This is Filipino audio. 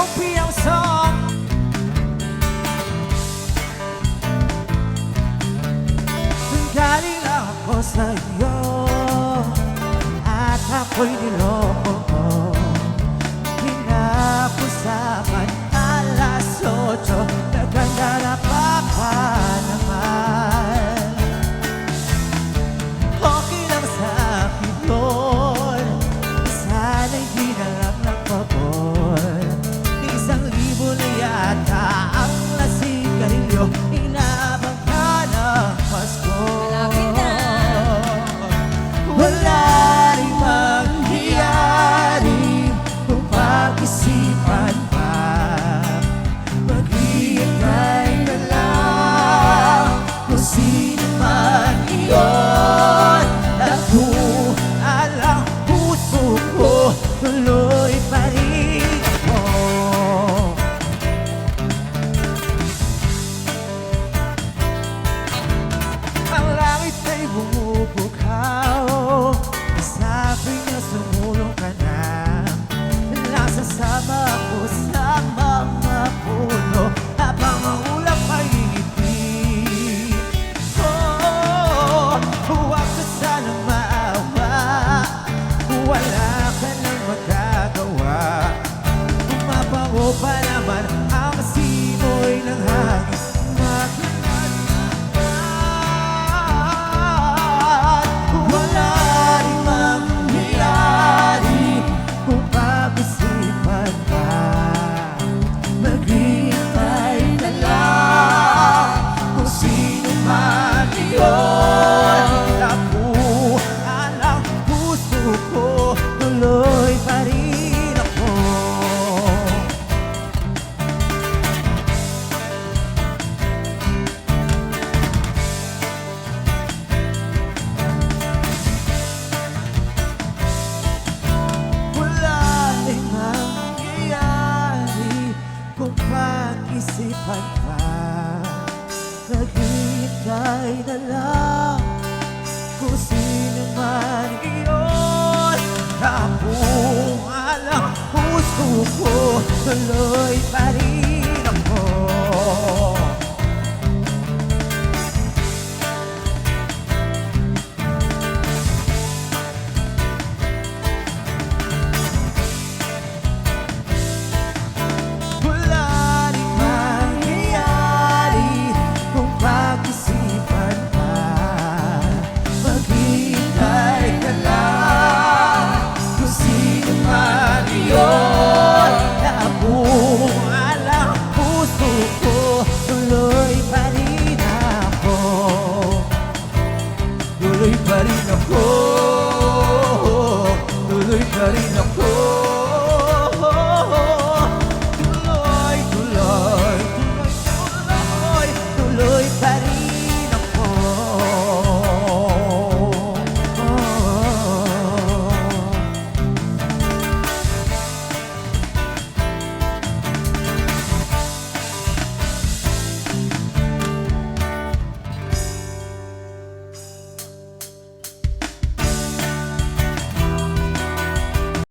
opium song. Galing lang ako sa'yo at ako'y niloko mo. Pinapusapan alas 8, naganda na pa naman. Okay lang sa'kin yun, sana'y di na lang ng pabor. 1,000 na yata ang nasigarilyo, inabang ka ng Pasko. Wala rin mangyayari kung pag-isipan pa. Maghihintay na lang kung sino man iyon. Ako alam, puso ko tuloy pa rin ako. Ang langit ay bumubukaw, sabi niya sumulong ka na. Nasasama ako sa mga puno habang ang ulap ay ngiti. Oh, huwag ka sanang maawa, wala ka nang magagawa. Mabango pa naman ang simoy ng hangin. Wala rin mangyayari kung pag-isipan pa. Maghihintay na lang kung sino man iyon. Ako alam, puso ko tuloy pa rin ako. Wala rin mangyayari kung pag-isipan pa. Naghihintay na lang kung sino man iyon. Ako alam, puso ko tuloy pa rin ako. Wala rin mangyayari kung pag-isipan pa. Maghihintay ka lang kung sino man iyon. Ako alam, puso ko tuloy pa rin ako. Tuloy pa rin ako. Tuloy pa rin ako.